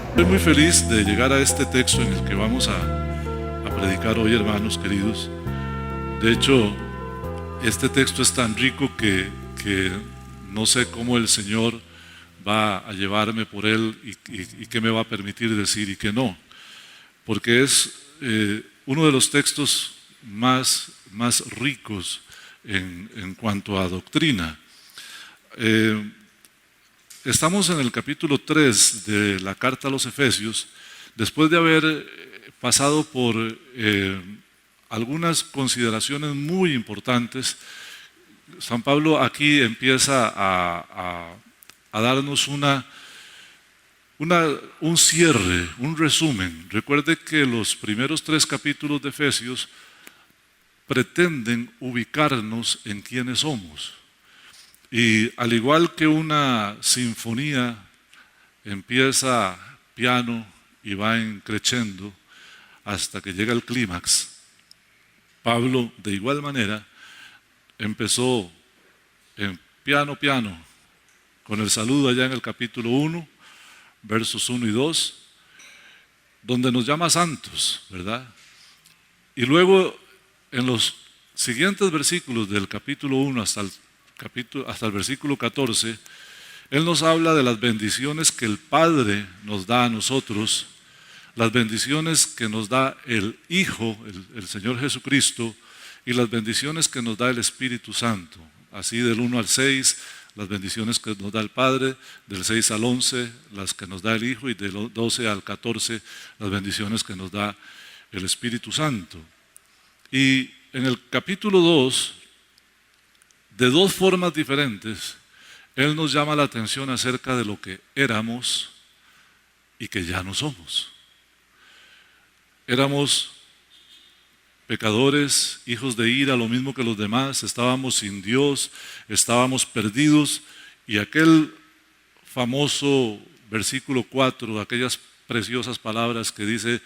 Estoy muy feliz de llegar a este texto en el que vamos a predicar hoy, hermanos queridos. De hecho, este texto es tan rico que no sé cómo el Señor va a llevarme por él y qué me va a permitir decir y qué no, porque es uno de los textos más ricos en cuanto a doctrina. Estamos en el capítulo 3 de la carta a los Efesios, después de haber pasado por algunas consideraciones muy importantes. San Pablo aquí empieza a darnos un cierre, un resumen. Recuerde que los primeros 3 capítulos de Efesios pretenden ubicarnos en quiénes somos. Y al igual que una sinfonía empieza piano y va creciendo hasta que llega el clímax, Pablo de igual manera empezó en piano, con el saludo allá en el capítulo 1, versos 1 y 2, donde nos llama santos, ¿verdad? Y luego en los siguientes versículos del capítulo 1 hasta el versículo 14, Él nos habla de las bendiciones que el Padre nos da a nosotros, las bendiciones que nos da el Hijo, el Señor Jesucristo, y las bendiciones que nos da el Espíritu Santo. Así del 1 al 6, las bendiciones que nos da el Padre, del 6 al 11, las que nos da el Hijo, y del 12 al 14, las bendiciones que nos da el Espíritu Santo. Y en el capítulo 2, de 2 formas diferentes, Él nos llama la atención acerca de lo que éramos y que ya no somos. Éramos pecadores, hijos de ira, lo mismo que los demás, estábamos sin Dios, estábamos perdidos, y aquel famoso versículo 4, aquellas preciosas palabras que dice,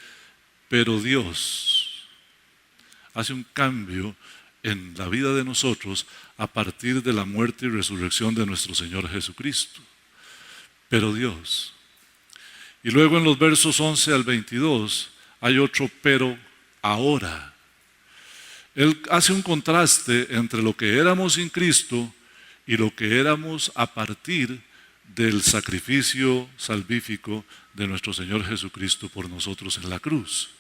pero Dios hace un cambio en la vida de nosotros a partir de la muerte y resurrección de nuestro Señor Jesucristo. Pero Dios. Y luego en los versos 11 al 22 hay otro pero ahora. Él hace un contraste entre lo que éramos sin Cristo y lo que éramos a partir del sacrificio salvífico de nuestro Señor Jesucristo por nosotros en la cruz.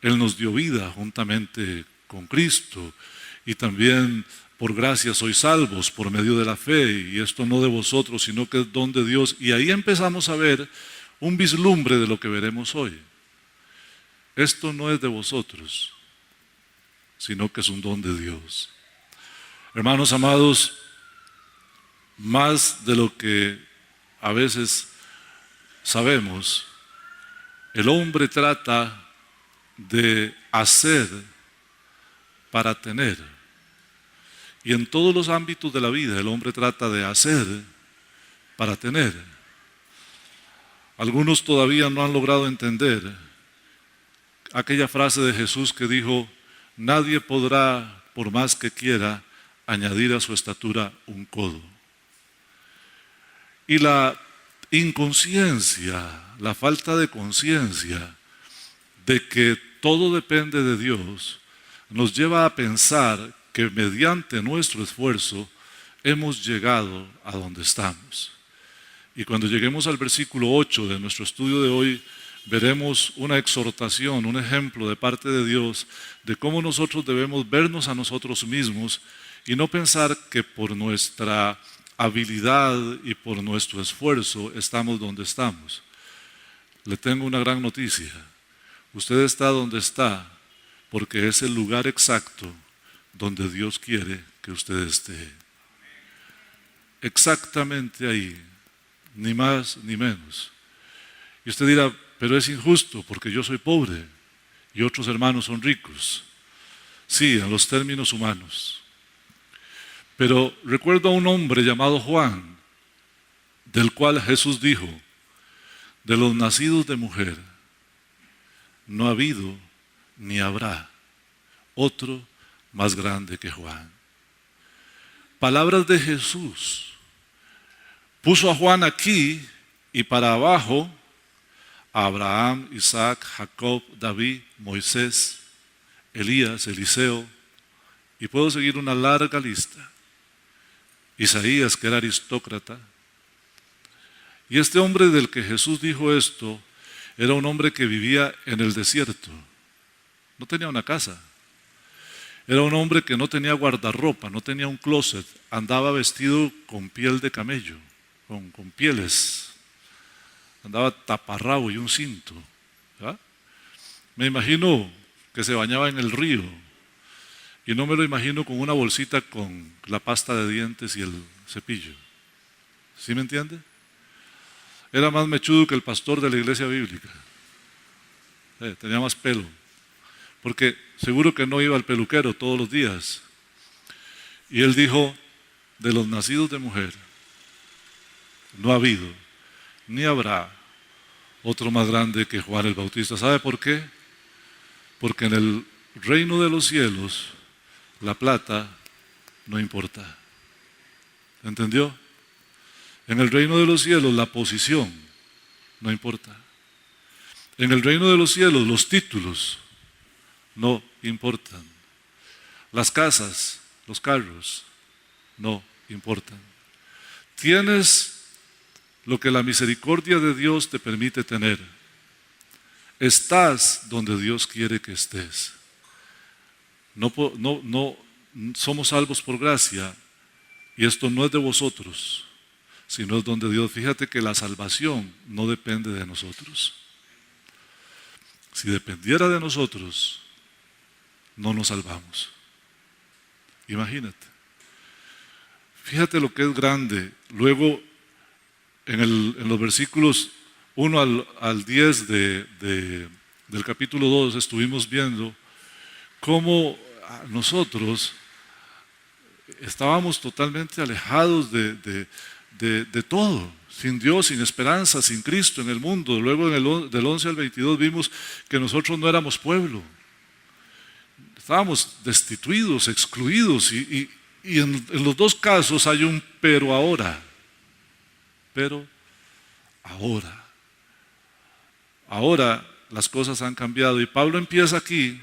Él nos dio vida juntamente con Cristo, y también por gracia sois salvos por medio de la fe, y esto no de vosotros, sino que es don de Dios. Y ahí empezamos a ver un vislumbre de lo que veremos hoy. Esto no es de vosotros, sino que es un don de Dios. Hermanos amados, más de lo que a veces sabemos, el hombre trata de hacer para tener. Y en todos los ámbitos de la vida el hombre trata de hacer para tener. Algunos todavía no han logrado entender aquella frase de Jesús que dijo, nadie podrá, por más que quiera, añadir a su estatura un codo. Y la inconsciencia, la falta de conciencia de que todo depende de Dios, nos lleva a pensar que mediante nuestro esfuerzo hemos llegado a donde estamos. Y cuando lleguemos al versículo 8 de nuestro estudio de hoy, veremos una exhortación, un ejemplo de parte de Dios de cómo nosotros debemos vernos a nosotros mismos y no pensar que por nuestra habilidad y por nuestro esfuerzo estamos donde estamos. Le tengo una gran noticia. Usted está donde está porque es el lugar exacto donde Dios quiere que usted esté. Exactamente ahí, ni más ni menos. Y usted dirá, pero es injusto porque yo soy pobre y otros hermanos son ricos. Sí, en los términos humanos. Pero recuerdo a un hombre llamado Juan, del cual Jesús dijo, de los nacidos de mujer, no ha habido ni habrá otro más grande que Juan. Palabras de Jesús. Puso a Juan aquí y para abajo a Abraham, Isaac, Jacob, David, Moisés, Elías, Eliseo, y puedo seguir una larga lista. Isaías, que era aristócrata. Y este hombre del que Jesús dijo esto era un hombre que vivía en el desierto. No tenía una casa. Era un hombre que no tenía guardarropa, no tenía un closet. Andaba vestido con piel de camello, con pieles. Andaba taparrabo y un cinto. ¿Verdad? Me imagino que se bañaba en el río. Y no me lo imagino con una bolsita con la pasta de dientes y el cepillo. ¿Sí me entiende? Era más mechudo que el pastor de la iglesia bíblica. Tenía más pelo. Porque seguro que no iba al peluquero todos los días. Y él dijo, de los nacidos de mujer, no ha habido, ni habrá otro más grande que Juan el Bautista. ¿Sabe por qué? Porque en el reino de los cielos, la plata no importa. ¿Entendió? En el reino de los cielos la posición no importa. En el reino de los cielos los títulos no importan. Las casas, los carros no importan. Tienes lo que la misericordia de Dios te permite tener. Estás donde Dios quiere que estés. No somos salvos por gracia y esto no es de vosotros, sino es donde Dios. Fíjate que la salvación no depende de nosotros. Si dependiera de nosotros, no nos salvamos. Imagínate. Fíjate lo que es grande. Luego, en los versículos 1 al 10 del capítulo 2 estuvimos viendo cómo nosotros estábamos totalmente alejados de todo, sin Dios, sin esperanza, sin Cristo en el mundo. Luego del 11 al 22 vimos que nosotros no éramos pueblo. Estábamos destituidos, excluidos y en los dos casos hay un pero ahora. Pero ahora. Ahora las cosas han cambiado y Pablo empieza aquí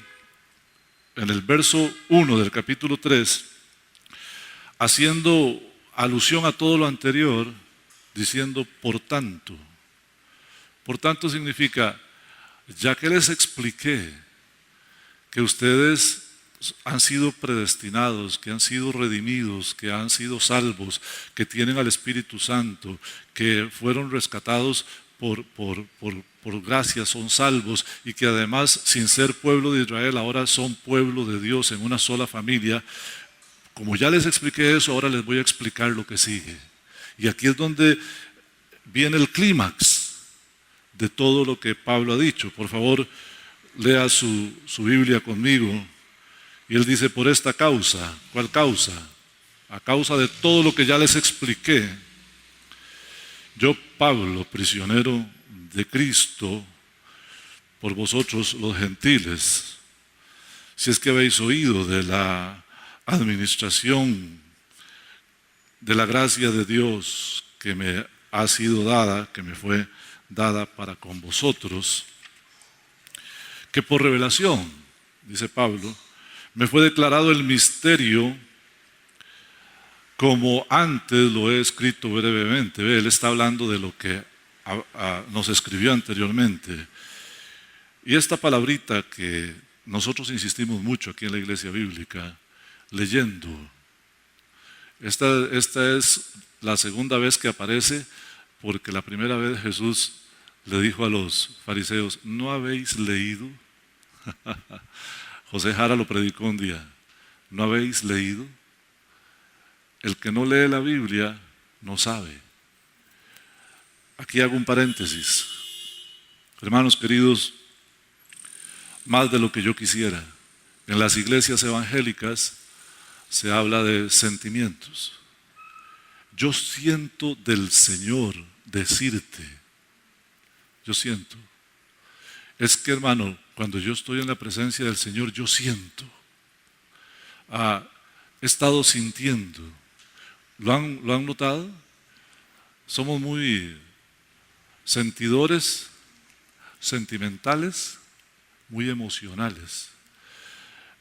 en el verso 1 del capítulo 3 haciendo alusión a todo lo anterior diciendo por tanto. Por tanto significa, ya que les expliqué que ustedes han sido predestinados, que han sido redimidos, que han sido salvos, que tienen al Espíritu Santo, que fueron rescatados por gracia, son salvos y que además sin ser pueblo de Israel ahora son pueblo de Dios en una sola familia. Como ya les expliqué eso, ahora les voy a explicar lo que sigue. Y aquí es donde viene el clímax de todo lo que Pablo ha dicho. Por favor, lea su Biblia conmigo. Y él dice, por esta causa. ¿Cuál causa? A causa de todo lo que ya les expliqué. Yo, Pablo, prisionero de Cristo, por vosotros los gentiles, si es que habéis oído de la administración de la gracia de Dios que me ha sido dada, que me fue dada para con vosotros, que por revelación, dice Pablo, me fue declarado el misterio como antes lo he escrito brevemente. Él está hablando de lo que nos escribió anteriormente. Y esta palabrita que nosotros insistimos mucho aquí en la iglesia bíblica, leyendo, esta es la segunda vez que aparece, porque la primera vez Jesús le dijo a los fariseos, ¿no habéis leído? José Jara lo predicó un día, ¿no habéis leído? El que no lee la Biblia no sabe. Aquí hago un paréntesis. Hermanos queridos, más de lo que yo quisiera. En las iglesias evangélicas se habla de sentimientos. Yo siento del Señor decirte, yo siento. Es que, hermano, cuando yo estoy en la presencia del Señor, yo siento. He estado sintiendo. ¿Lo han notado? Somos muy sentidores, sentimentales, muy emocionales.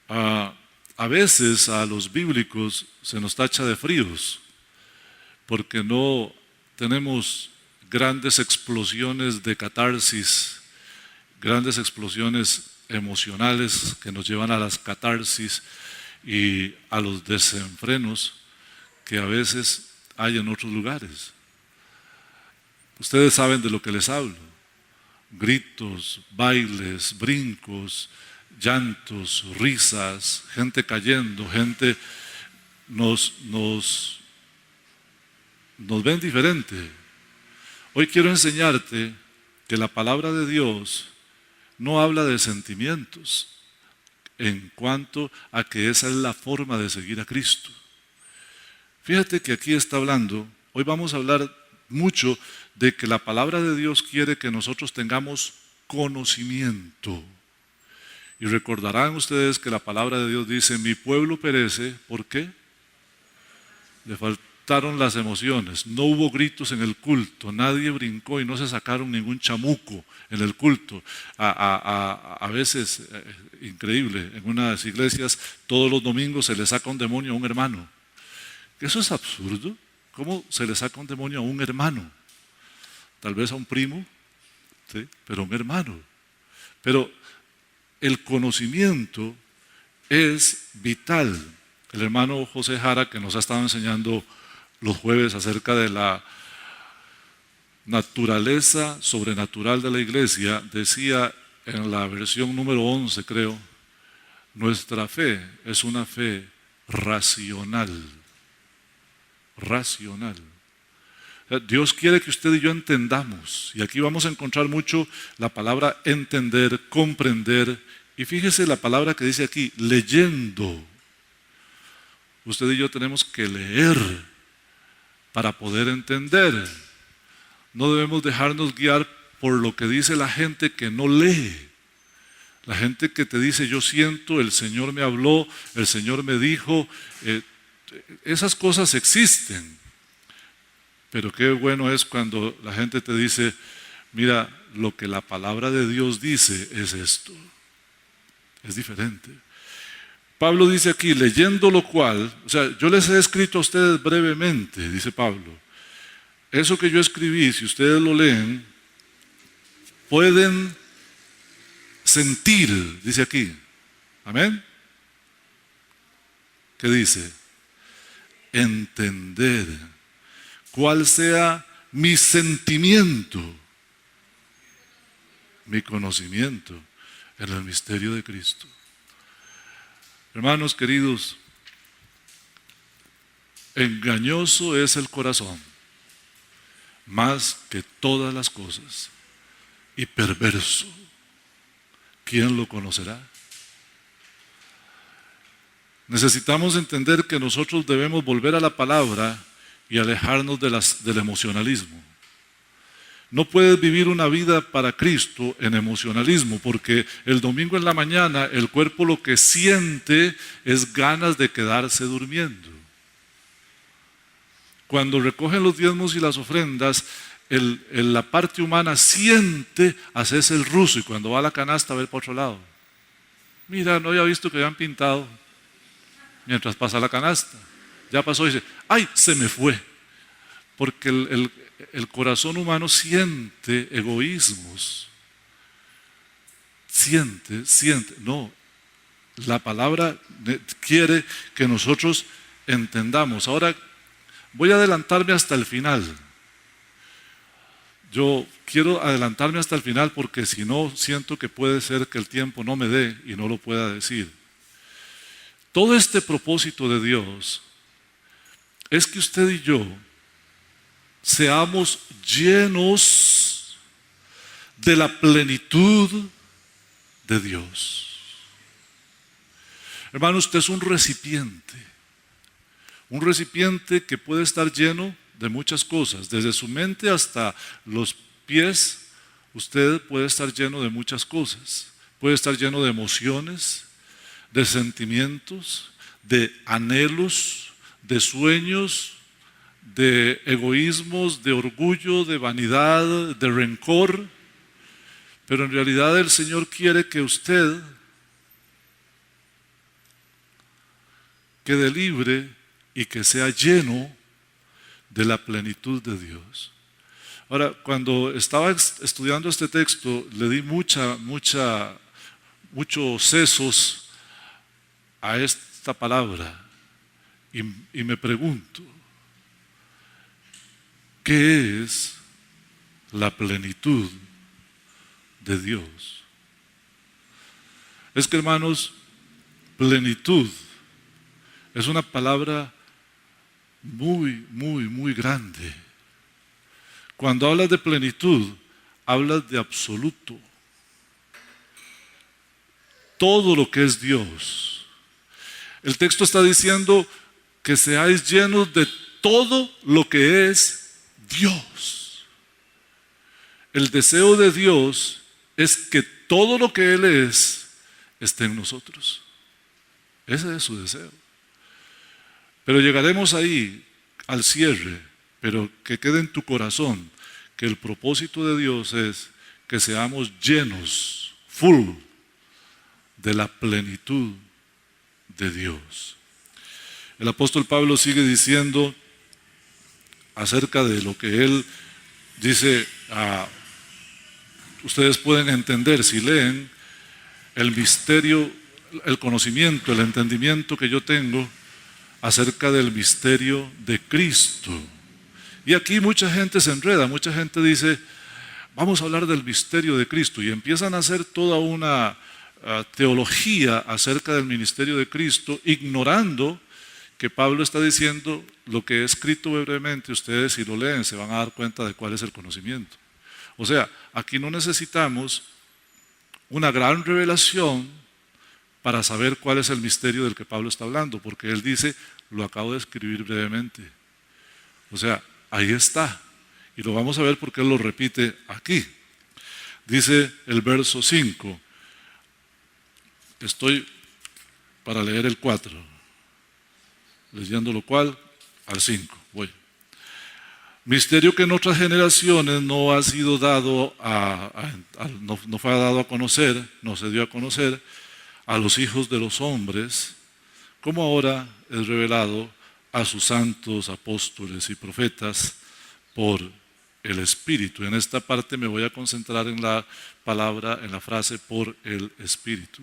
A veces a los bíblicos se nos tacha de fríos porque no tenemos grandes explosiones de catarsis, grandes explosiones emocionales que nos llevan a las catarsis y a los desenfrenos que a veces hay en otros lugares. Ustedes saben de lo que les hablo: gritos, bailes, brincos, llantos, risas, gente cayendo, gente nos ven diferente. Hoy quiero enseñarte que la palabra de Dios no habla de sentimientos en cuanto a que esa es la forma de seguir a Cristo. Fíjate que aquí está hablando, hoy vamos a hablar mucho de que la palabra de Dios quiere que nosotros tengamos conocimiento. Y recordarán ustedes que la palabra de Dios dice: mi pueblo perece, ¿por qué? Le faltaron las emociones, no hubo gritos en el culto, nadie brincó y no se sacaron ningún chamuco en el culto. A veces, increíble, en unas iglesias todos los domingos se le saca un demonio a un hermano. Eso es absurdo. ¿Cómo se le saca un demonio a un hermano? Tal vez a un primo, ¿sí? Pero a un hermano. Pero el conocimiento es vital. El hermano José Jara, que nos ha estado enseñando los jueves acerca de la naturaleza sobrenatural de la iglesia, decía en la versión número 11, creo: nuestra fe es una fe racional. Racional. Dios quiere que usted y yo entendamos, y aquí vamos a encontrar mucho la palabra entender, comprender, y fíjese la palabra que dice aquí: leyendo. Usted y yo tenemos que leer para poder entender. No debemos dejarnos guiar por lo que dice la gente que no lee. La gente que te dice: yo siento, el Señor me habló, el Señor me dijo. Esas cosas existen, pero qué bueno es cuando la gente te dice: mira, lo que la palabra de Dios dice es esto. Es diferente. Pablo dice aquí: leyendo lo cual, o sea, yo les he escrito a ustedes brevemente, dice Pablo. Eso que yo escribí, si ustedes lo leen, pueden sentir, dice aquí. Amén. ¿Qué dice? Entender cuál sea mi sentimiento, mi conocimiento en el misterio de Cristo. Hermanos queridos, engañoso es el corazón más que todas las cosas, y perverso, ¿quién lo conocerá? Necesitamos entender que nosotros debemos volver a la palabra y alejarnos del emocionalismo. No puedes vivir una vida para Cristo en emocionalismo, porque el domingo en la mañana el cuerpo lo que siente es ganas de quedarse durmiendo. Cuando recogen los diezmos y las ofrendas, la parte humana siente hacerse el ruso, y cuando va a la canasta va a ver para otro lado. Mira, no había visto que habían pintado. Mientras pasa la canasta, ya pasó y dice: ¡ay, se me fue! Porque el corazón humano siente egoísmos. Siente. No, la palabra quiere que nosotros entendamos. Ahora voy a adelantarme hasta el final. Yo quiero adelantarme hasta el final porque si no, siento que puede ser que el tiempo no me dé y no lo pueda decir. Todo este propósito de Dios es que usted y yo seamos llenos de la plenitud de Dios. Hermano, usted es un recipiente que puede estar lleno de muchas cosas, desde su mente hasta los pies. Usted puede estar lleno de muchas cosas, puede estar lleno de emociones, de sentimientos, de anhelos, de sueños, de egoísmos, de orgullo, de vanidad, de rencor, pero en realidad el Señor quiere que usted quede libre y que sea lleno de la plenitud de Dios. Ahora, cuando estaba estudiando este texto, le di muchos sesos a esta palabra y me pregunto, ¿qué es la plenitud de Dios? Es que, hermanos, plenitud es una palabra muy grande. Cuando hablas de plenitud, hablas de absoluto. Todo lo que es Dios. El texto está diciendo que seáis llenos de todo lo que es Dios. El deseo de Dios es que todo lo que Él es esté en nosotros. Ese es su deseo. Pero llegaremos ahí al cierre, pero que quede en tu corazón que el propósito de Dios es que seamos llenos, full, de la plenitud de Dios. El apóstol Pablo sigue diciendo acerca de lo que él dice, ustedes pueden entender si leen el misterio, el conocimiento, el entendimiento que yo tengo acerca del misterio de Cristo. Y aquí mucha gente se enreda, mucha gente dice, vamos a hablar del misterio de Cristo, y empiezan a hacer toda una teología acerca del ministerio de Cristo, ignorando que Pablo está diciendo lo que he escrito brevemente. Ustedes, si lo leen, se van a dar cuenta de cuál es el conocimiento. O sea, aquí no necesitamos una gran revelación para saber cuál es el misterio del que Pablo está hablando, porque él dice, lo acabo de escribir brevemente. O sea, ahí está, y lo vamos a ver porque él lo repite aquí. Dice el verso 5, estoy para leer el 4, leyendo lo cual al 5, voy. Misterio que en otras generaciones no ha sido dado no fue dado a conocer, no se dio a conocer a los hijos de los hombres, como ahora es revelado a sus santos apóstoles y profetas por el Espíritu. En esta parte me voy a concentrar en la palabra, en la frase por el Espíritu.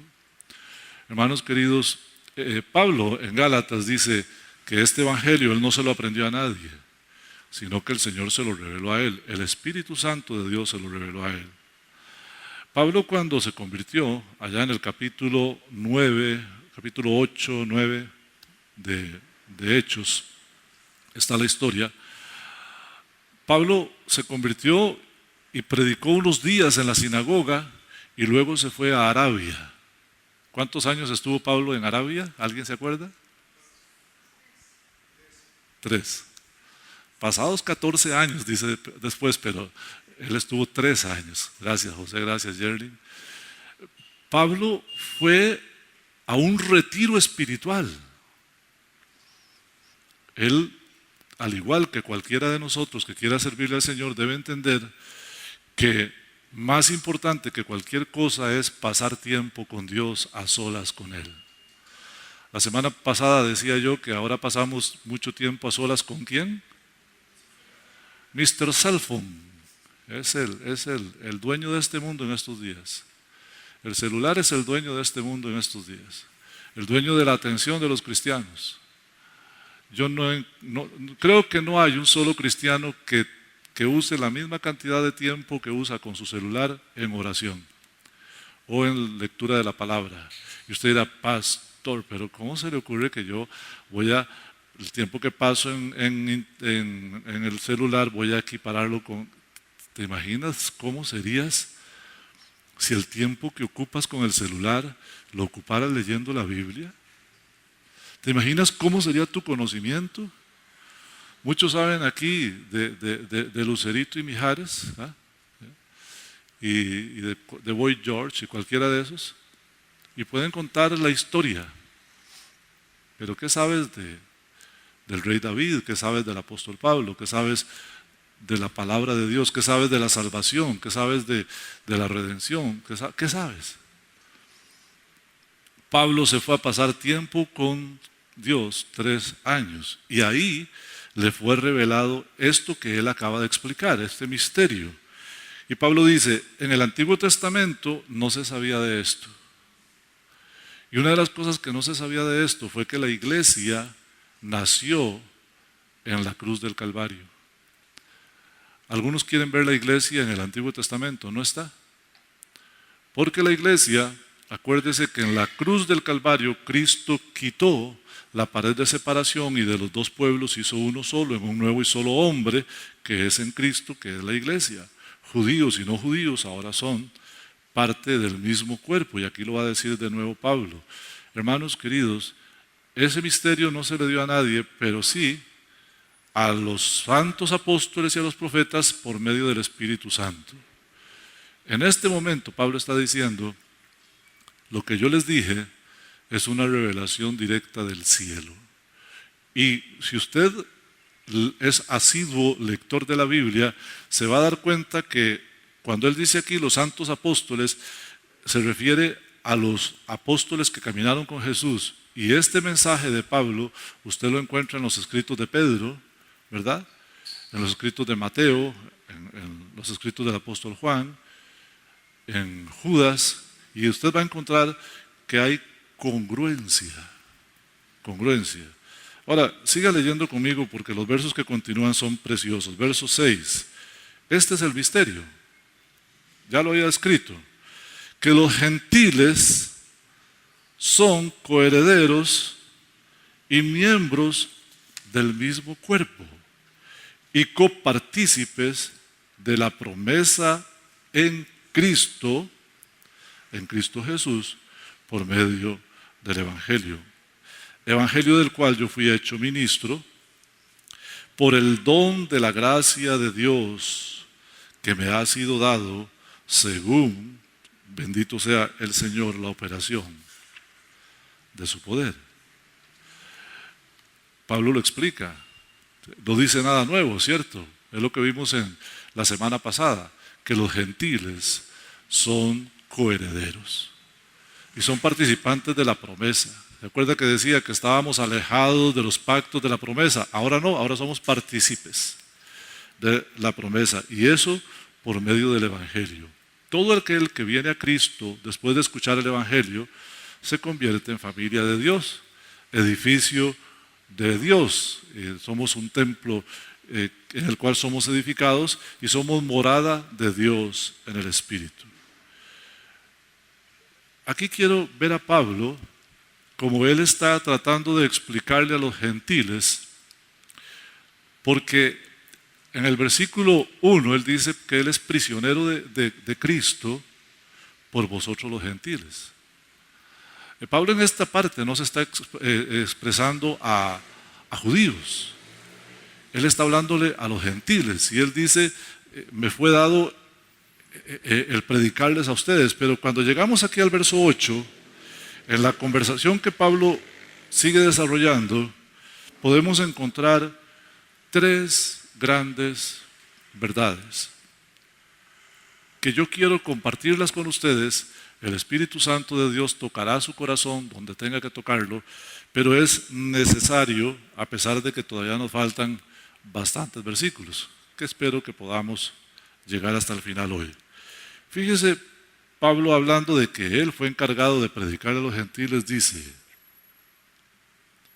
Hermanos queridos, Pablo en Gálatas dice que este evangelio él no se lo aprendió a nadie, sino que el Señor se lo reveló a él. El Espíritu Santo de Dios se lo reveló a él. Pablo, cuando se convirtió, allá en el capítulo 8, 9 de Hechos, está la historia. Pablo se convirtió y predicó unos días en la sinagoga y luego se fue a Arabia. ¿Cuántos años estuvo Pablo en Arabia? ¿Alguien se acuerda? 3. Pasados 14 años, dice después, pero él estuvo 3 años. Gracias, José, gracias, Yerlin. Pablo fue a un retiro espiritual. Él, al igual que cualquiera de nosotros que quiera servirle al Señor, debe entender que más importante que cualquier cosa es pasar tiempo con Dios a solas con Él. La semana pasada decía yo que ahora pasamos mucho tiempo a solas ¿con quién? Mr. Cellphone. Es el dueño de este mundo en estos días. El celular es el dueño de este mundo en estos días. El dueño de la atención de los cristianos. Yo creo que no hay un solo cristiano que use la misma cantidad de tiempo que usa con su celular en oración o en lectura de la palabra. Y usted dirá, pastor, pero ¿cómo se le ocurre que yo el tiempo que paso en el celular voy a equipararlo con... ¿Te imaginas cómo serías si el tiempo que ocupas con el celular lo ocuparas leyendo la Biblia? ¿Te imaginas cómo sería tu conocimiento? Muchos saben aquí de Lucerito y Mijares, ¿ah? y de Boy George y cualquiera de esos, y pueden contar la historia. Pero ¿qué sabes del rey David? ¿Qué sabes del apóstol Pablo? ¿Qué sabes de la palabra de Dios? ¿Qué sabes de la salvación? ¿Qué sabes de la redención? ¿Qué sabes? Pablo se fue a pasar tiempo con Dios 3 años y ahí le fue revelado esto que él acaba de explicar, este misterio. Y Pablo dice, en el Antiguo Testamento no se sabía de esto. Y una de las cosas que no se sabía de esto fue que la iglesia nació en la cruz del Calvario. Algunos quieren ver la iglesia en el Antiguo Testamento, ¿no está? Porque la iglesia, acuérdese que en la cruz del Calvario Cristo quitó la pared de separación y de los dos pueblos hizo uno solo, en un nuevo y solo hombre, que es en Cristo, que es la iglesia. Judíos y no judíos ahora son parte del mismo cuerpo, y aquí lo va a decir de nuevo Pablo. Hermanos queridos, ese misterio no se le dio a nadie, pero sí a los santos apóstoles y a los profetas por medio del Espíritu Santo. En este momento Pablo está diciendo, lo que yo les dije es una revelación directa del cielo. Y si usted es asiduo lector de la Biblia, se va a dar cuenta que cuando él dice aquí los santos apóstoles, se refiere a los apóstoles que caminaron con Jesús. Y este mensaje de Pablo, usted lo encuentra en los escritos de Pedro, ¿verdad? En los escritos de Mateo, en los escritos del apóstol Juan, en Judas, y usted va a encontrar que hay congruencia. Ahora, siga leyendo conmigo porque los versos que continúan son preciosos. Verso 6. Este es el misterio. Ya lo había escrito. Que los gentiles son coherederos y miembros del mismo cuerpo y copartícipes de la promesa en Cristo Jesús, por medio del Evangelio. Evangelio del cual yo fui hecho ministro por el don de la gracia de Dios que me ha sido dado según, bendito sea el Señor, la operación de su poder. Pablo lo explica, no dice nada nuevo, ¿cierto? Es lo que vimos en la semana pasada, que los gentiles son coherederos y son participantes de la promesa. ¿Se acuerda que decía que estábamos alejados de los pactos de la promesa? Ahora no, ahora somos partícipes de la promesa, y eso por medio del Evangelio. Todo aquel que viene a Cristo después de escuchar el Evangelio se convierte en familia de Dios, edificio de Dios. Somos un templo en el cual somos edificados y somos morada de Dios en el Espíritu. Aquí quiero ver a Pablo como él está tratando de explicarle a los gentiles, porque en el versículo 1 él dice que él es prisionero de Cristo por vosotros los gentiles. Pablo en esta parte no se está expresando a judíos, él está hablándole a los gentiles y él dice, me fue dado el predicarles a ustedes. Pero cuando llegamos aquí al verso 8, en la conversación que Pablo sigue desarrollando, podemos encontrar 3 grandes verdades que yo quiero compartirlas con ustedes. El Espíritu Santo de Dios tocará su corazón donde tenga que tocarlo, pero es necesario, a pesar de que todavía nos faltan bastantes versículos, que espero que podamos llegar hasta el final hoy. Fíjese, Pablo, hablando de que él fue encargado de predicar a los gentiles, dice,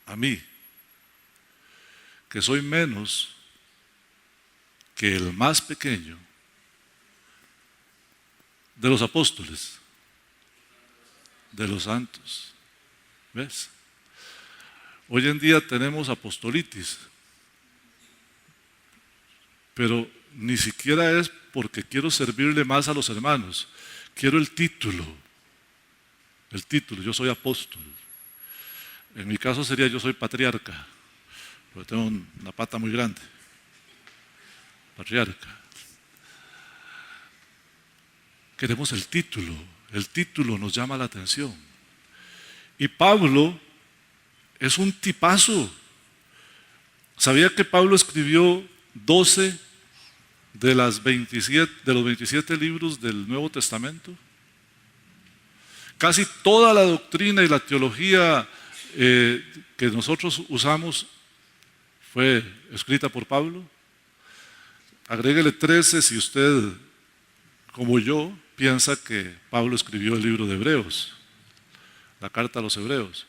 a mí, que soy menos que el más pequeño de los apóstoles, de los santos. ¿Ves? Hoy en día tenemos apostolitis, pero ni siquiera es porque quiero servirle más a los hermanos. Quiero el título, yo soy apóstol. En mi caso sería yo soy patriarca, porque tengo una pata muy grande. Patriarca. Queremos el título nos llama la atención. Y Pablo es un tipazo. ¿Sabía que Pablo escribió 12 de los 27 libros del Nuevo Testamento? Casi toda la doctrina y la teología que nosotros usamos fue escrita por Pablo. Agréguele 13 si usted, como yo, piensa que Pablo escribió el libro de Hebreos, la carta a los Hebreos.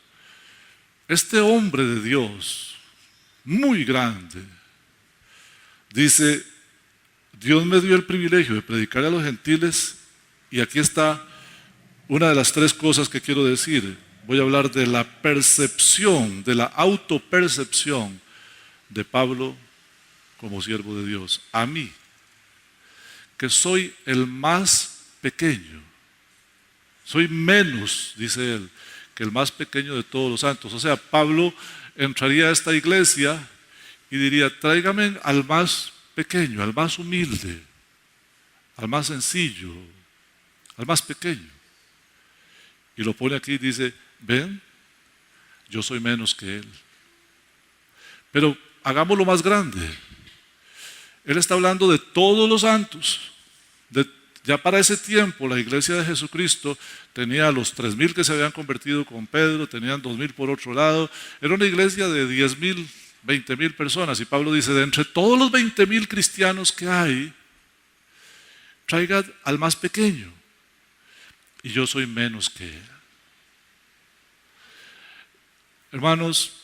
Este hombre de Dios, muy grande, dice: Dios me dio el privilegio de predicar a los gentiles, y aquí está una de las tres cosas que quiero decir. Voy a hablar de la percepción, de la autopercepción de Pablo como siervo de Dios. A mí, que soy el más pequeño, soy menos, dice él, que el más pequeño de todos los santos. O sea, Pablo entraría a esta iglesia y diría: tráigame al más pequeño, al más humilde, al más sencillo, al más pequeño. Y lo pone aquí y dice: ven, yo soy menos que él. Pero hagámoslo más grande. Él está hablando de todos los santos. Ya para ese tiempo la iglesia de Jesucristo tenía a los 3,000 que se habían convertido con Pedro, tenían 2,000 por otro lado. Era una iglesia de 10,000, 20,000 personas. Y Pablo dice: de entre todos los 20,000 cristianos que hay, traiga al más pequeño. Y yo soy menos que él. Hermanos,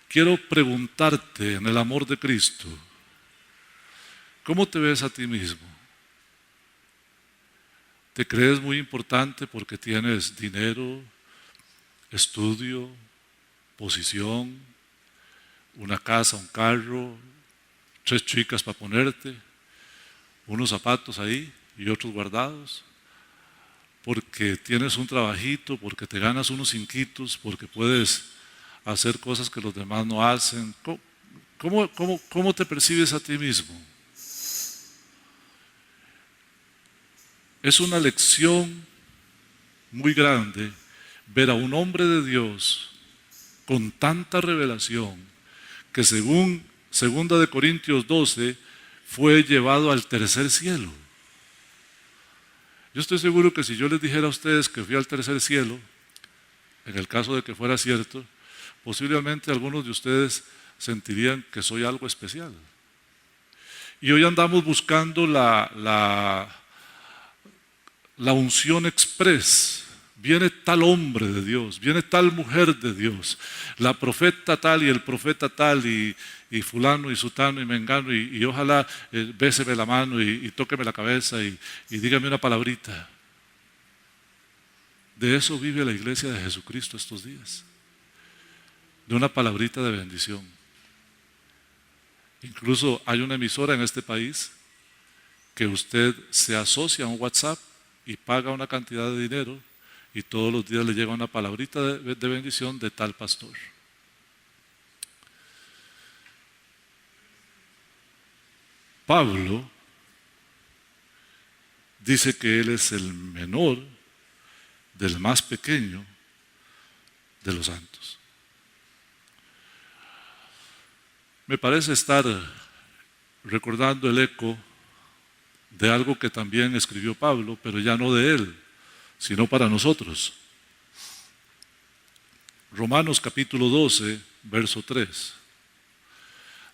quiero preguntarte en el amor de Cristo: ¿cómo te ves a ti mismo? ¿Te crees muy importante porque tienes dinero, estudio, posición, una casa, un carro, 3 chicas para ponerte, unos zapatos ahí y otros guardados? Porque tienes un trabajito, porque te ganas unos cinquitos, porque puedes hacer cosas que los demás no hacen. ¿Cómo te percibes a ti mismo? Es una lección muy grande ver a un hombre de Dios con tanta revelación que, según 2 Corintios 12, fue llevado al tercer cielo. Yo estoy seguro que si yo les dijera a ustedes que fui al tercer cielo, en el caso de que fuera cierto, posiblemente algunos de ustedes sentirían que soy algo especial. Y hoy andamos buscando la unción express. Viene tal hombre de Dios, viene tal mujer de Dios, la profeta tal y el profeta tal, y fulano y sutano y mengano, y ojalá béseme la mano y tóqueme la cabeza y dígame una palabrita. De eso vive la iglesia de Jesucristo estos días, de una palabrita de bendición. Incluso hay una emisora en este país que usted se asocia a un WhatsApp y paga una cantidad de dinero, y todos los días le llega una palabrita de bendición de tal pastor. Pablo dice que él es el menor del más pequeño de los santos. Me parece estar recordando el eco de algo que también escribió Pablo, pero ya no de él, sino para nosotros. Romanos capítulo 12, verso 3.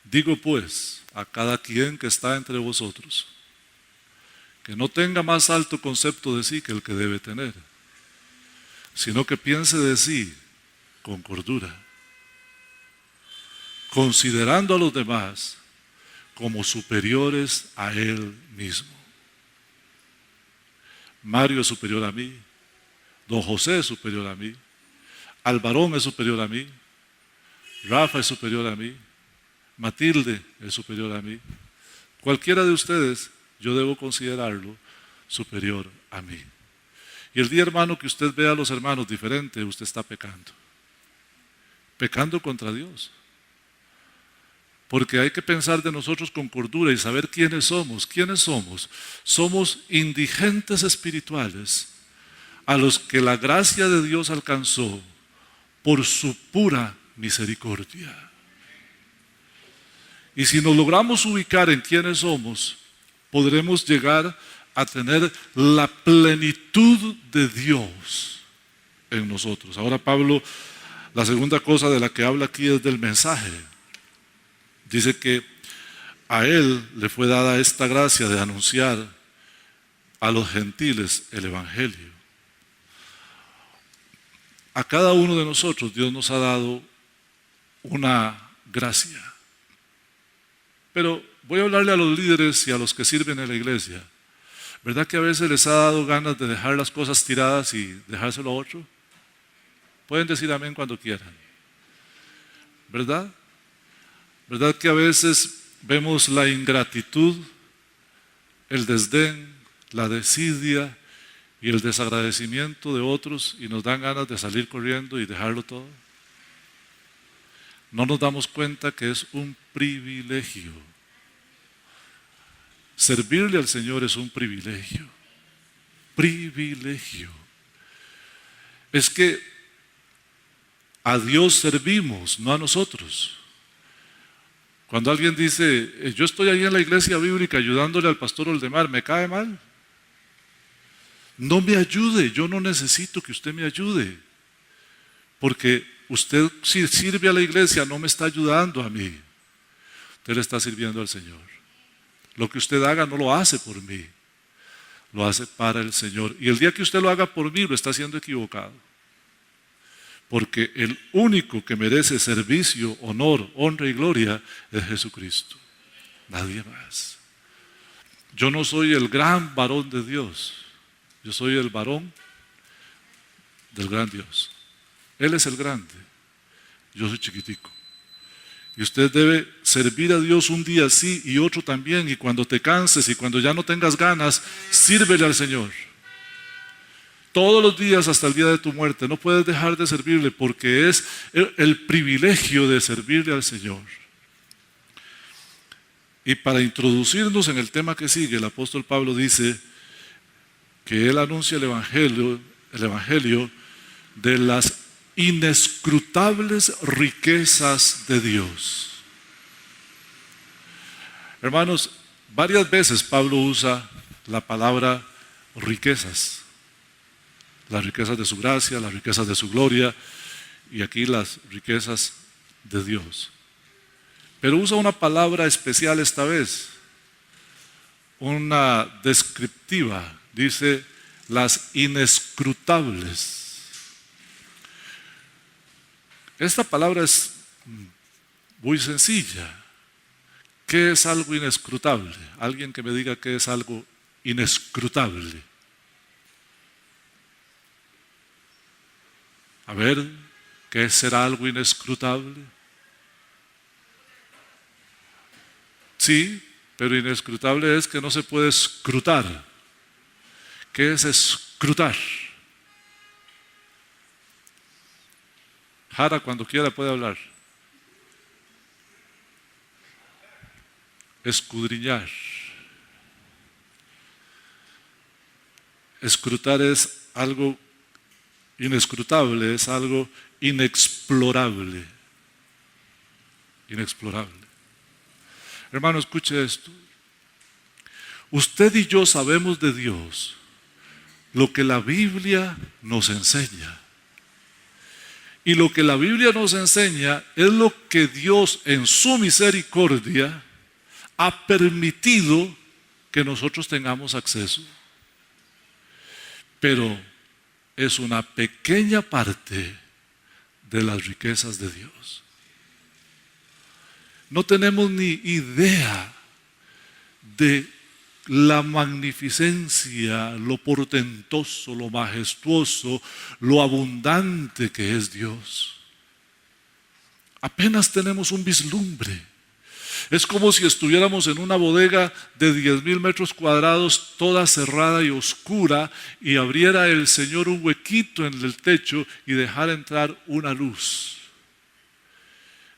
Digo pues a cada quien que está entre vosotros, que no tenga más alto concepto de sí que el que debe tener, sino que piense de sí con cordura, considerando a los demás como superiores a él mismo. Mario es superior a mí, don José es superior a mí, Alvarón es superior a mí, Rafa es superior a mí, Matilde es superior a mí. Cualquiera de ustedes yo debo considerarlo superior a mí. Y el día, hermano, que usted vea a los hermanos diferentes, usted está pecando contra Dios. Porque hay que pensar de nosotros con cordura y saber quiénes somos. ¿Quiénes somos? Somos indigentes espirituales a los que la gracia de Dios alcanzó por su pura misericordia. Y si nos logramos ubicar en quiénes somos, podremos llegar a tener la plenitud de Dios en nosotros. Ahora Pablo, la segunda cosa de la que habla aquí es del mensaje. Dice que a él le fue dada esta gracia de anunciar a los gentiles el evangelio. A cada uno de nosotros Dios nos ha dado una gracia. Pero voy a hablarle a los líderes y a los que sirven en la iglesia. ¿Verdad que a veces les ha dado ganas de dejar las cosas tiradas y dejárselo a otro? Pueden decir amén cuando quieran. ¿Verdad? ¿Verdad que a veces vemos la ingratitud, el desdén, la desidia y el desagradecimiento de otros y nos dan ganas de salir corriendo y dejarlo todo? No nos damos cuenta que es un privilegio. Servirle al Señor es un privilegio. Privilegio. Es que a Dios servimos, no a nosotros. Cuando alguien dice, yo estoy ahí en la iglesia bíblica ayudándole al pastor Oldemar, ¿me cae mal? No me ayude, yo no necesito que usted me ayude. Porque usted, si sirve a la iglesia, no me está ayudando a mí. Usted le está sirviendo al Señor. Lo que usted haga no lo hace por mí, lo hace para el Señor. Y el día que usted lo haga por mí, lo está haciendo equivocado. Porque el único que merece servicio, honor, honra y gloria es Jesucristo. Nadie más. Yo no soy el gran varón de Dios. Yo soy el varón del gran Dios. Él es el grande. Yo soy chiquitico. Y usted debe servir a Dios un día sí y otro también. Y cuando te canses y cuando ya no tengas ganas, sírvele al Señor. Todos los días hasta el día de tu muerte. No puedes dejar de servirle porque es el privilegio de servirle al Señor. Y para introducirnos en el tema que sigue, el apóstol Pablo dice que él anuncia el evangelio de las inescrutables riquezas de Dios. Hermanos, varias veces Pablo usa la palabra riquezas. Las riquezas de su gracia, las riquezas de su gloria y aquí las riquezas de Dios. Pero usa una palabra especial esta vez, una descriptiva, dice las inescrutables. Esta palabra es muy sencilla. ¿Qué es algo inescrutable? Alguien que me diga qué es algo inescrutable. A ver, ¿qué será algo inescrutable? Sí, pero inescrutable es que no se puede escrutar. ¿Qué es escrutar? Jara, cuando quiera puede hablar. Escudriñar. Escrutar es algo inescrutable, es algo inexplorable. Inexplorable. Hermano, escuche esto. Usted y yo sabemos de Dios lo que la Biblia nos enseña. Y lo que la Biblia nos enseña es lo que Dios en su misericordia ha permitido que nosotros tengamos acceso. Pero es una pequeña parte de las riquezas de Dios. No tenemos ni idea de la magnificencia, lo portentoso, lo majestuoso, lo abundante que es Dios. Apenas tenemos un vislumbre. Es como si estuviéramos en una bodega de 10,000 metros cuadrados, toda cerrada y oscura, y abriera el Señor un huequito en el techo y dejara entrar una luz.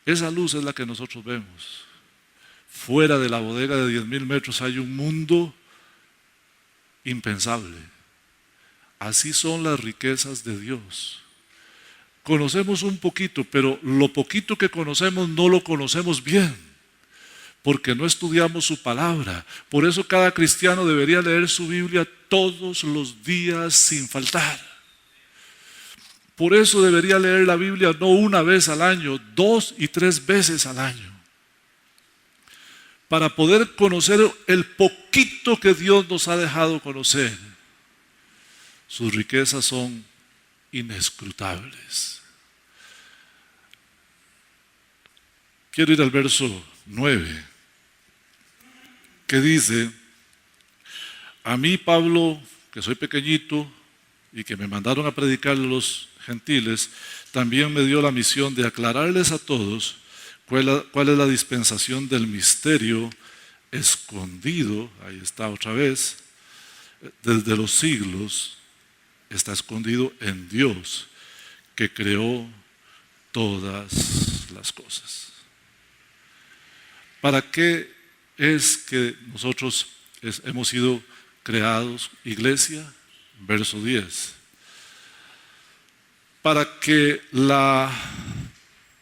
Esa luz es la que nosotros vemos. Fuera de la bodega de 10,000 metros hay un mundo impensable. Así son las riquezas de Dios. Conocemos un poquito, pero lo poquito que conocemos no lo conocemos bien. porque no estudiamos su palabra. Por eso cada cristiano debería leer su Biblia todos los días sin faltar. Por eso debería leer la Biblia no una vez al año, 2 y 3 veces al año. Para poder conocer el poquito que Dios nos ha dejado conocer. Sus riquezas son inescrutables. Quiero ir al verso 9, que dice: a mí, Pablo, que soy pequeñito y que me mandaron a predicar a los gentiles, también me dio la misión de aclararles a todos cuál es la dispensación del misterio escondido, ahí está otra vez, desde los siglos, está escondido en Dios, que creó todas las cosas. ¿Para qué es que nosotros hemos sido creados, iglesia? Verso 10. Para que la,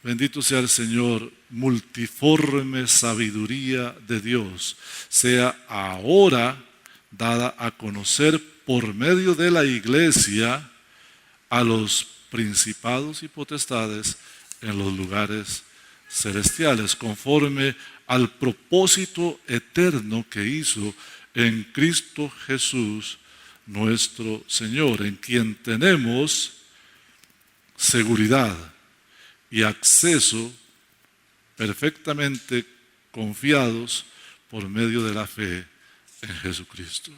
bendito sea el Señor, multiforme sabiduría de Dios sea ahora dada a conocer por medio de la iglesia a los principados y potestades en los lugares celestiales, conforme al propósito eterno que hizo en Cristo Jesús nuestro Señor, en quien tenemos seguridad y acceso perfectamente confiados por medio de la fe en Jesucristo.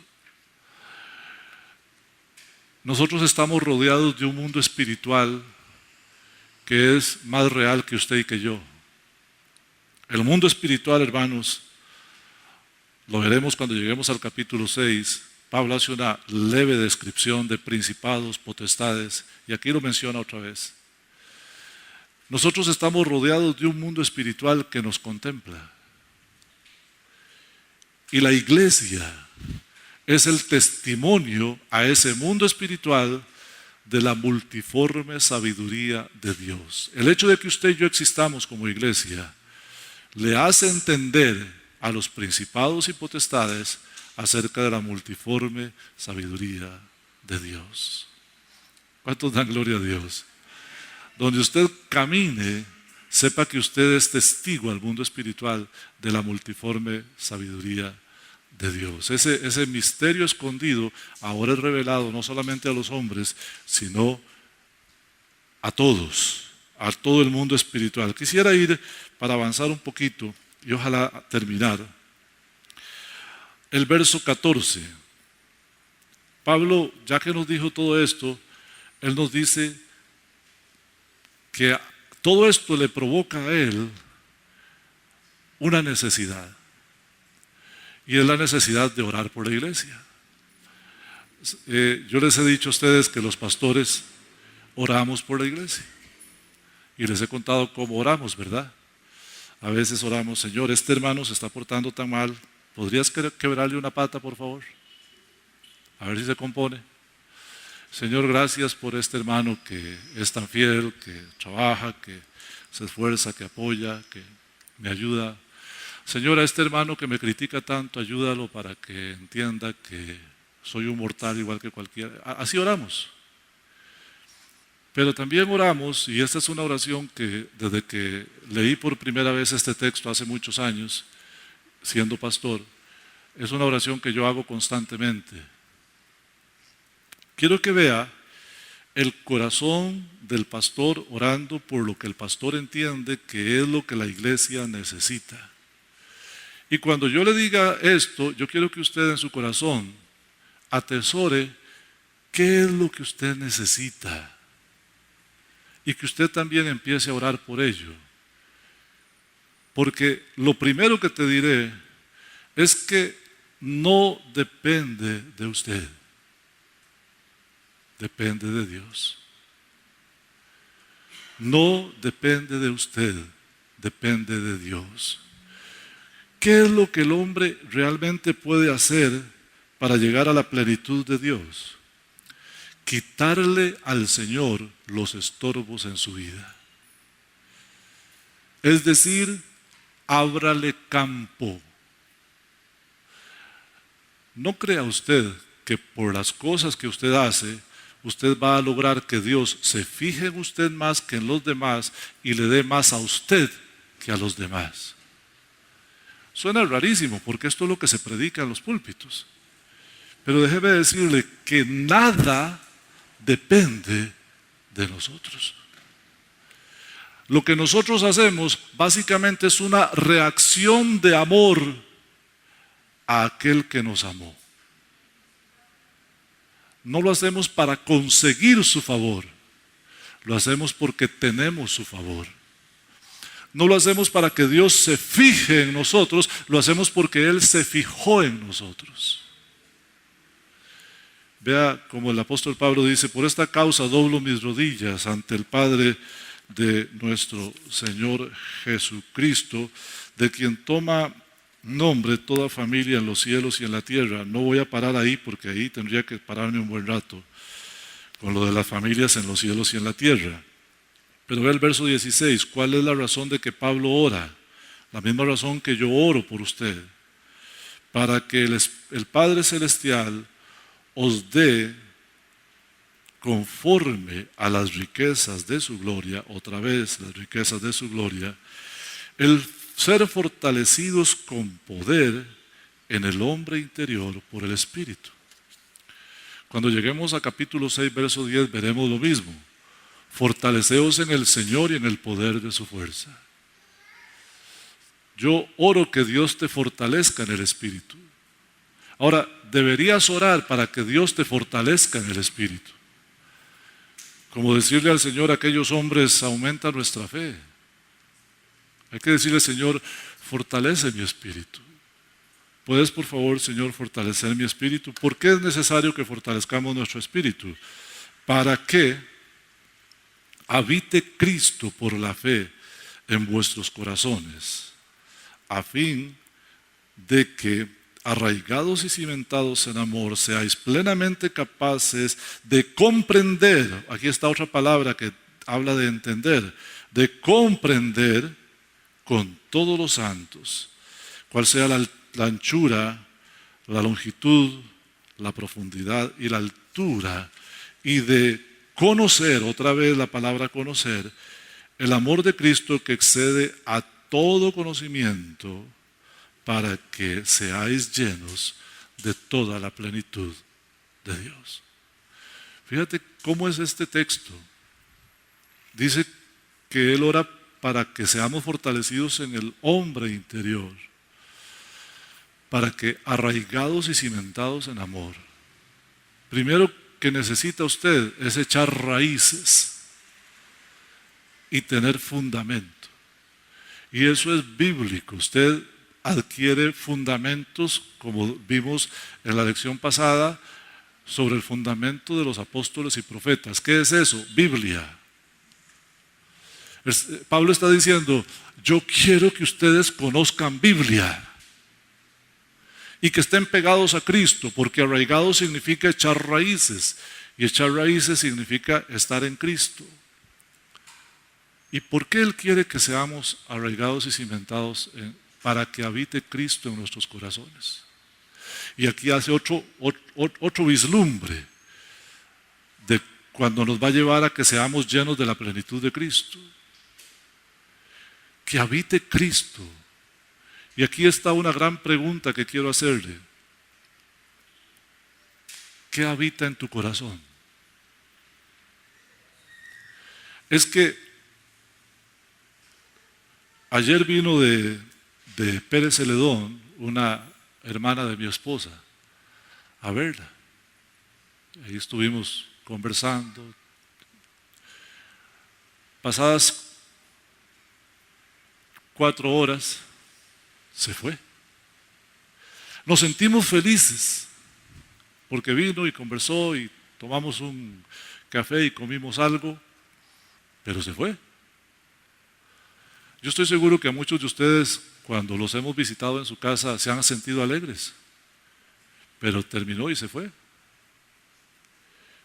Nosotros estamos rodeados de un mundo espiritual que es más real que usted y que yo. El mundo espiritual, hermanos, lo veremos cuando lleguemos al capítulo 6. Pablo hace una leve descripción de principados, potestades, y aquí lo menciona otra vez. Nosotros estamos rodeados de un mundo espiritual que nos contempla. Y la iglesia es el testimonio a ese mundo espiritual de la multiforme sabiduría de Dios. El hecho de que usted y yo existamos como iglesia le hace entender a los principados y potestades acerca de la multiforme sabiduría de Dios. ¿Cuántos dan gloria a Dios? Donde usted camine, sepa que usted es testigo al mundo espiritual de la multiforme sabiduría de Dios. Ese misterio escondido ahora es revelado no solamente a los hombres, sino a todos, a todo el mundo espiritual. Quisiera ir, para avanzar un poquito y ojalá terminar, el verso 14. Pablo, ya que nos dijo todo esto, él nos dice que todo esto le provoca a él una necesidad, y es la necesidad de orar por la iglesia. Yo les he dicho a ustedes que los pastores oramos por la iglesia, y les he contado cómo oramos, ¿verdad? A veces oramos: Señor, este hermano se está portando tan mal, ¿podrías quebrarle una pata, por favor? A ver si se compone. Señor, gracias por este hermano que es tan fiel, que trabaja, que se esfuerza, que apoya, que me ayuda. Señor, a este hermano que me critica tanto, ayúdalo para que entienda que soy un mortal igual que cualquiera. Así oramos. Pero también oramos, y esta es una oración que desde que leí por primera vez este texto hace muchos años, siendo pastor, es una oración que yo hago constantemente. Quiero que vea el corazón del pastor orando por lo que el pastor entiende que es lo que la iglesia necesita. Y cuando yo le diga esto, yo quiero que usted en su corazón atesore qué es lo que usted necesita y que usted también empiece a orar por ello. Porque lo primero que te diré es que no depende de usted, depende de Dios. No depende de usted, depende de Dios. ¿Qué es lo que el hombre realmente puede hacer para llegar a la plenitud de Dios? Quitarle al Señor los estorbos en su vida. Es decir, ábrale campo. No crea usted que por las cosas que usted hace, usted va a lograr que Dios se fije en usted más que en los demás y le dé más a usted que a los demás. Suena rarísimo porque esto es lo que se predica en los púlpitos. Pero déjeme decirle que nada depende de nosotros. Lo que nosotros hacemos básicamente es una reacción de amor a aquel que nos amó. No lo hacemos para conseguir su favor, lo hacemos porque tenemos su favor. No lo hacemos para que Dios se fije en nosotros, lo hacemos porque Él se fijó en nosotros. Vea como el apóstol Pablo dice: por esta causa doblo mis rodillas ante el Padre de nuestro Señor Jesucristo, de quien toma nombre toda familia en los cielos y en la tierra. No voy a parar ahí porque ahí tendría que pararme un buen rato con lo de las familias en los cielos y en la tierra. Pero ve el verso 16, ¿cuál es la razón de que Pablo ora? La misma razón que yo oro por usted, para que el Padre Celestial os dé conforme a las riquezas de su gloria, otra vez las riquezas de su gloria, el ser fortalecidos con poder en el hombre interior por el Espíritu. Cuando lleguemos a capítulo 6, verso 10, veremos lo mismo. Fortaleceos en el Señor y en el poder de su fuerza. Yo oro que Dios te fortalezca en el Espíritu. Ahora, deberías orar para que Dios te fortalezca en el Espíritu. Como decirle al Señor a aquellos hombres: aumenta nuestra fe. Hay que decirle: Señor, fortalece mi espíritu. ¿Puedes, por favor, Señor, fortalecer mi espíritu? ¿Por qué es necesario que fortalezcamos nuestro espíritu? Para que habite Cristo por la fe en vuestros corazones, a fin de que, arraigados y cimentados en amor, seáis plenamente capaces de comprender. Aquí está otra palabra que habla de entender, de comprender con todos los santos cuál sea la anchura, la longitud, la profundidad y la altura, y de conocer, otra vez la palabra conocer, el amor de Cristo que excede a todo conocimiento, para que seáis llenos de toda la plenitud de Dios. Fíjate cómo es este texto. Dice que Él ora para que seamos fortalecidos en el hombre interior, para que arraigados y cimentados en amor. Primero que necesita usted es echar raíces y tener fundamento. Y eso es bíblico. Usted adquiere fundamentos, como vimos en la lección pasada, sobre el fundamento de los apóstoles y profetas. ¿Qué es eso? Biblia. Pablo está diciendo: yo quiero que ustedes conozcan Biblia y que estén pegados a Cristo, porque arraigados significa echar raíces, y echar raíces significa estar en Cristo. ¿Y por qué Él quiere que seamos arraigados y cimentados para que habite Cristo en nuestros corazones? Y aquí hace otro vislumbre de cuando nos va a llevar a que seamos llenos de la plenitud de Cristo. Que habite Cristo. Y aquí está una gran pregunta que quiero hacerle. ¿Qué habita en tu corazón? Es que ayer vino de Pérez Celedón una hermana de mi esposa a verla. Ahí estuvimos conversando. Pasadas 4 horas, se fue. Nos sentimos felices porque vino y conversó y tomamos un café y comimos algo, pero se fue. Yo estoy seguro que a muchos de ustedes, cuando los hemos visitado en su casa, se han sentido alegres, pero terminó y se fue.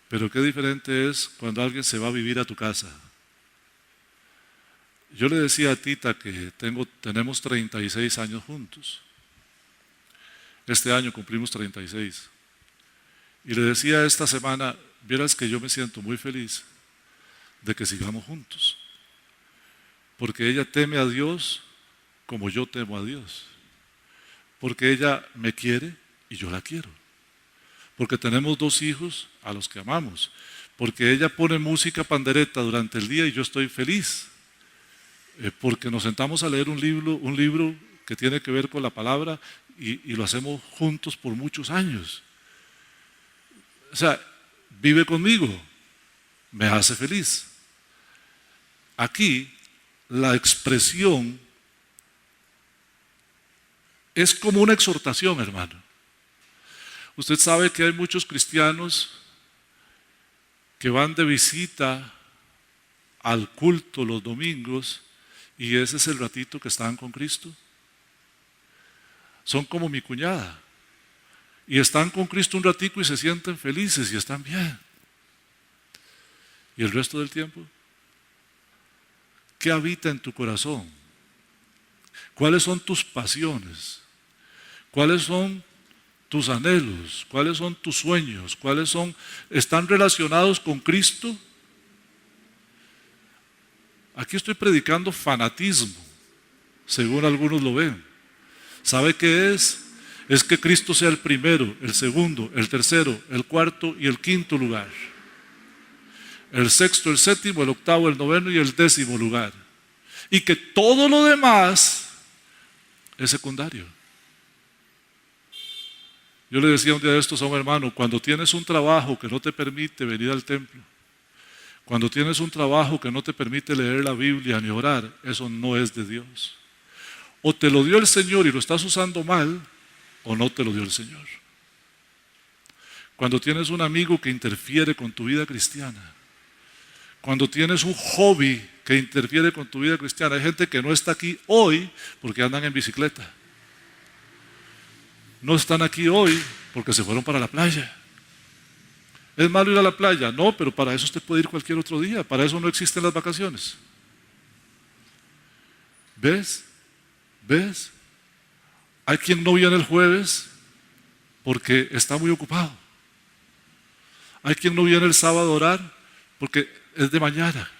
Pero qué diferente es cuando alguien se va a vivir a tu casa. Yo le decía a Tita que tenemos 36 años juntos. Este año cumplimos 36. Y le decía esta semana, vieras que yo me siento muy feliz de que sigamos juntos. Porque ella teme a Dios como yo temo a Dios. Porque ella me quiere y yo la quiero. Porque tenemos 2 hijos a los que amamos. Porque ella pone música pandereta durante el día y yo estoy feliz. Porque nos sentamos a leer un libro que tiene que ver con la palabra y lo hacemos juntos por muchos años. O sea, vive conmigo, me hace feliz. Aquí la expresión es como una exhortación, hermano. Usted sabe que hay muchos cristianos que van de visita al culto los domingos y ese es el ratito que están con Cristo. Son como mi cuñada y están con Cristo un ratico y se sienten felices y están bien. ¿Y el resto del tiempo? ¿Qué habita en tu corazón? ¿Cuáles son tus pasiones? ¿Cuáles son tus anhelos? ¿Cuáles son tus sueños? ¿Están relacionados con Cristo? Aquí estoy predicando fanatismo, según algunos lo ven. ¿Sabe qué es? Es que Cristo sea el primero, el segundo, el tercero, el cuarto y el quinto lugar. El sexto, el séptimo, el octavo, el noveno y el 10º lugar. Y que todo lo demás es secundario. Yo le decía un día de estos a un hermano, cuando tienes un trabajo que no te permite venir al templo, cuando tienes un trabajo que no te permite leer la Biblia ni orar, eso no es de Dios. O te lo dio el Señor y lo estás usando mal, o no te lo dio el Señor. Cuando tienes un amigo que interfiere con tu vida cristiana, cuando tienes un hobby que interfiere con tu vida cristiana, hay gente que no está aquí hoy porque andan en bicicleta. No están aquí hoy porque se fueron para la playa. ¿Es malo ir a la playa? No, pero para eso usted puede ir cualquier otro día. Para eso no existen las vacaciones. ¿Ves? ¿Ves? Hay quien no viene el jueves porque está muy ocupado. Hay quien no viene el sábado a orar porque es de mañana.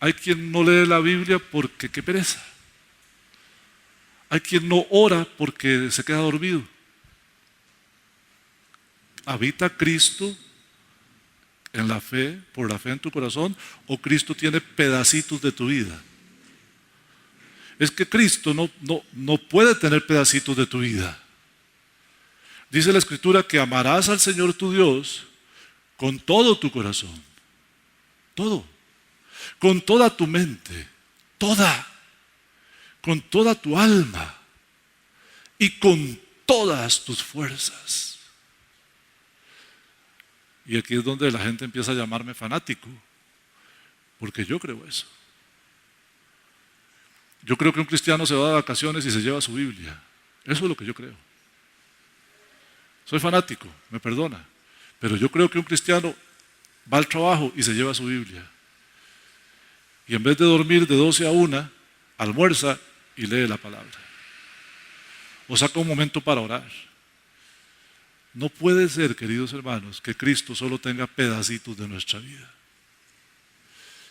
Hay quien no lee la Biblia porque qué pereza. Hay quien no ora porque se queda dormido. ¿Habita Cristo en la fe, por la fe en tu corazón, o Cristo tiene pedacitos de tu vida? Es que Cristo no puede tener pedacitos de tu vida. Dice la Escritura que amarás al Señor tu Dios con todo tu corazón, todo, con toda tu mente, con toda tu alma y con todas tus fuerzas. Y aquí es donde la gente empieza a llamarme fanático, porque yo creo eso. Yo creo que un cristiano se va de vacaciones y se lleva su Biblia. Eso es lo que yo creo. Soy fanático, me perdona, pero yo creo que un cristiano va al trabajo y se lleva su Biblia. Y en vez de dormir de 12 a 1, almuerza y lee la palabra. O saca un momento para orar. No puede ser, queridos hermanos, que Cristo solo tenga pedacitos de nuestra vida.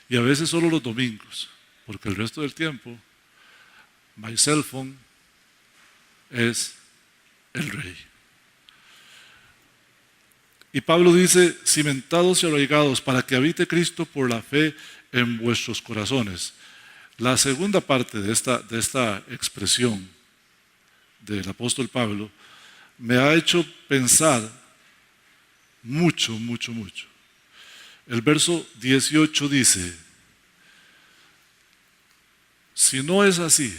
Y a veces solo los domingos, porque el resto del tiempo, my cell phone es el rey. Y Pablo dice, cimentados y arraigados para que habite Cristo por la fe en vuestros corazones. La segunda parte de esta expresión del apóstol Pablo me ha hecho pensar mucho. El verso 18 dice, si no es así,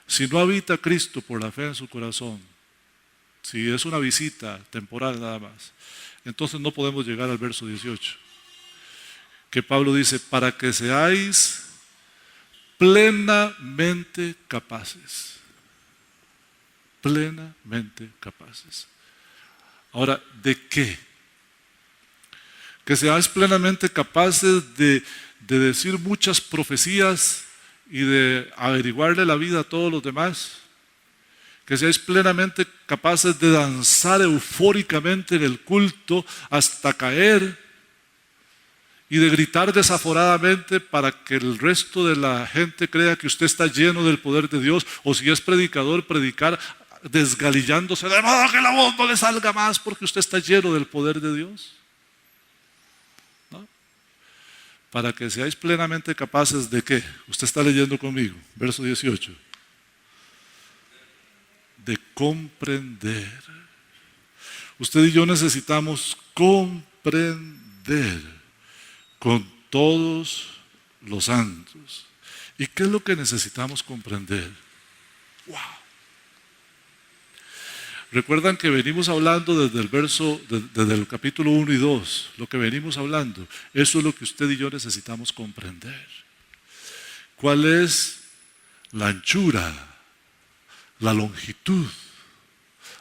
si no habita Cristo por la fe en su corazón, si es una visita temporal nada más, entonces no podemos llegar al verso 18, que Pablo dice, para que seáis plenamente capaces. Plenamente capaces. Ahora, ¿de qué? Que seáis plenamente capaces de de decir muchas profecías y de averiguarle la vida a todos los demás. Que seáis plenamente capaces de danzar eufóricamente en el culto hasta caer y de gritar desaforadamente para que el resto de la gente crea que usted está lleno del poder de Dios, o si es predicador, predicar desgalillándose de modo que la voz no le salga más porque usted está lleno del poder de Dios. ¿No? Para que seáis plenamente capaces de ¿qué? Usted está leyendo conmigo, verso 18. De comprender. Usted y yo necesitamos comprender con todos los santos. ¿Y qué es lo que necesitamos comprender? ¡Wow! Recuerdan que venimos hablando desde el capítulo 1 y 2, lo que venimos hablando, eso es lo que usted y yo necesitamos comprender. ¿Cuál es la anchura, la longitud,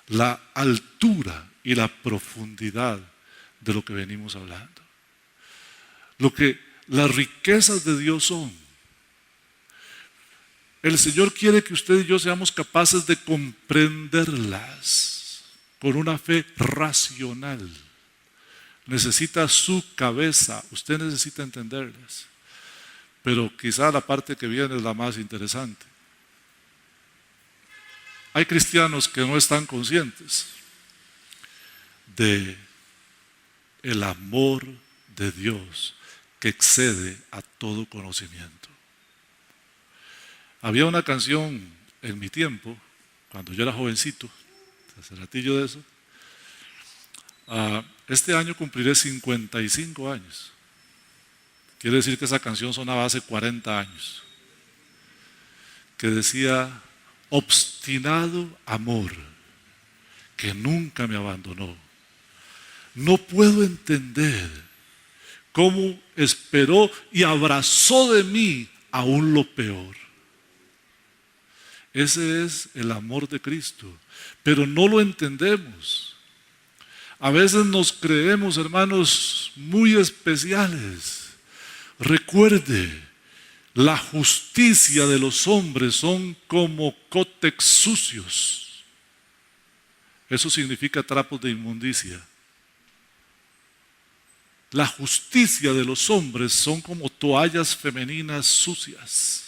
la altura y la profundidad de lo que venimos hablando? Lo que las riquezas de Dios son. El Señor quiere que usted y yo seamos capaces de comprenderlas con una fe racional. Necesita su cabeza, usted necesita entenderlas. Pero quizá la parte que viene es la más interesante. Hay cristianos que no están conscientes de el amor de Dios que excede a todo conocimiento. Había una canción en mi tiempo, cuando yo era jovencito, hace ratillo de eso. Este año cumpliré 55 años. Quiere decir que esa canción sonaba hace 40 años. Que decía: obstinado amor que nunca me abandonó. No puedo entender cómo esperó y abrazó de mí aún lo peor. Ese es el amor de Cristo, pero no lo entendemos. A veces nos creemos, hermanos, muy especiales. Recuerde, la justicia de los hombres son como cótex sucios. Eso significa trapos de inmundicia. La justicia de los hombres son como toallas femeninas sucias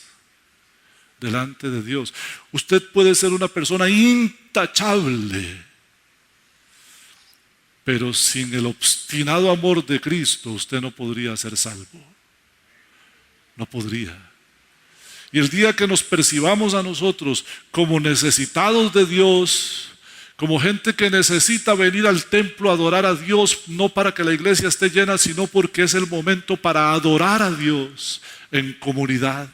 delante de Dios. Usted puede ser una persona intachable, pero sin el obstinado amor de Cristo usted no podría ser salvo. No podría. Y el día que nos percibamos a nosotros como necesitados de Dios, como gente que necesita venir al templo a adorar a Dios, no para que la iglesia esté llena, sino porque es el momento para adorar a Dios en comunidad.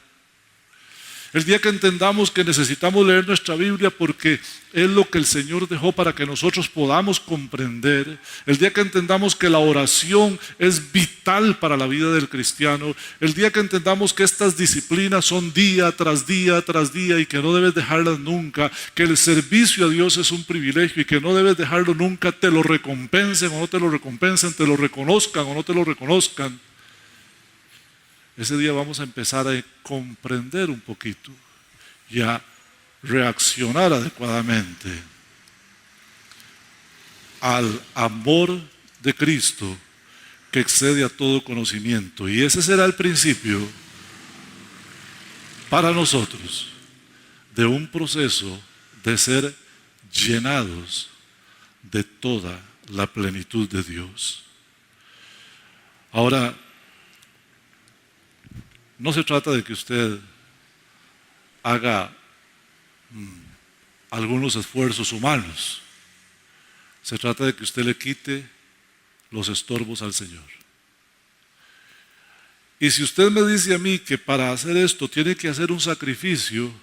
El día que entendamos que necesitamos leer nuestra Biblia porque es lo que el Señor dejó para que nosotros podamos comprender. El día que entendamos que la oración es vital para la vida del cristiano. El día que entendamos que estas disciplinas son día tras día tras día y que no debes dejarlas nunca. Que el servicio a Dios es un privilegio y que no debes dejarlo nunca, te lo recompensen o no te lo recompensen, te lo reconozcan o no te lo reconozcan. Ese día vamos a empezar a comprender un poquito y a reaccionar adecuadamente al amor de Cristo que excede a todo conocimiento. Y ese será el principio para nosotros de un proceso de ser llenados de toda la plenitud de Dios. Ahora, no se trata de que usted haga algunos esfuerzos humanos. Se trata de que usted le quite los estorbos al Señor. Y si usted me dice a mí que para hacer esto tiene que hacer un sacrificio,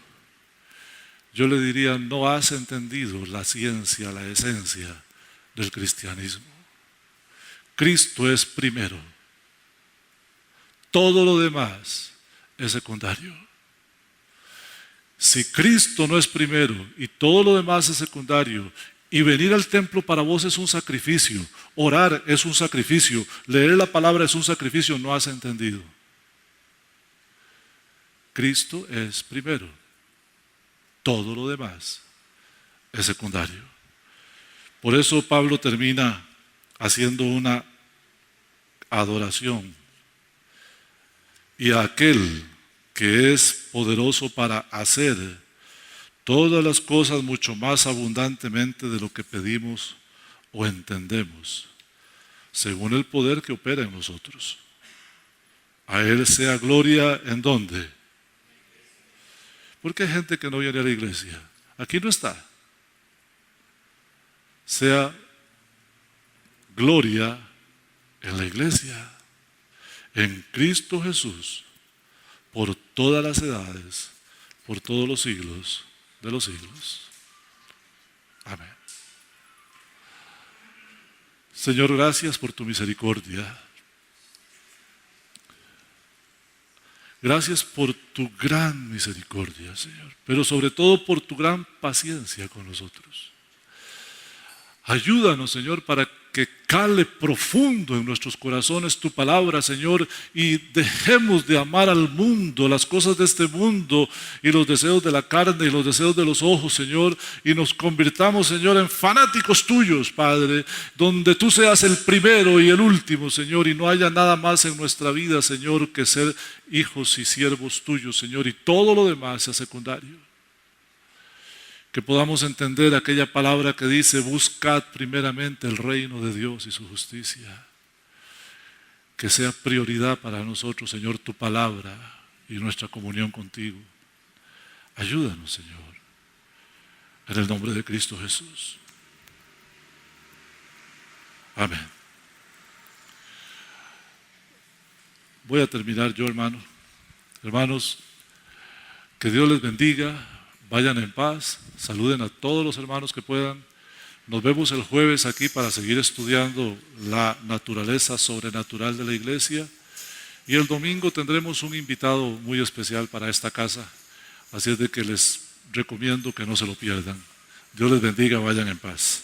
yo le diría: no has entendido la ciencia, la esencia del cristianismo. Cristo es primero. Todo lo demás es secundario. Si Cristo no es primero y todo lo demás es secundario, y venir al templo para vos es un sacrificio, orar es un sacrificio, leer la palabra es un sacrificio, no has entendido. Cristo es primero. Todo lo demás es secundario. Por eso Pablo termina haciendo una adoración. Y a aquel que es poderoso para hacer todas las cosas mucho más abundantemente de lo que pedimos o entendemos, según el poder que opera en nosotros. A Él sea gloria, ¿en dónde? Porque hay gente que no viene a la iglesia. Aquí no está. Sea gloria en la iglesia, en Cristo Jesús, por todas las edades, por todos los siglos de los siglos. Amén. Señor, gracias por tu misericordia. Gracias por tu gran misericordia, Señor, pero sobre todo por tu gran paciencia con nosotros. Ayúdanos, Señor, para que cale profundo en nuestros corazones tu palabra, Señor, y dejemos de amar al mundo, las cosas de este mundo y los deseos de la carne y los deseos de los ojos, Señor, y nos convirtamos, Señor, en fanáticos tuyos, Padre, donde tú seas el primero y el último, Señor, y no haya nada más en nuestra vida, Señor, que ser hijos y siervos tuyos, Señor, y todo lo demás sea secundario. Que podamos entender aquella palabra que dice: buscad primeramente el reino de Dios y su justicia. Que sea prioridad para nosotros, Señor, tu palabra y nuestra comunión contigo. Ayúdanos, Señor, en el nombre de Cristo Jesús. Amén. Voy a terminar yo, hermano. Hermanos, que Dios les bendiga. Vayan en paz, saluden a todos los hermanos que puedan. Nos vemos el jueves aquí para seguir estudiando la naturaleza sobrenatural de la iglesia. Y el domingo tendremos un invitado muy especial para esta casa. Así es de que les recomiendo que no se lo pierdan. Dios les bendiga, vayan en paz.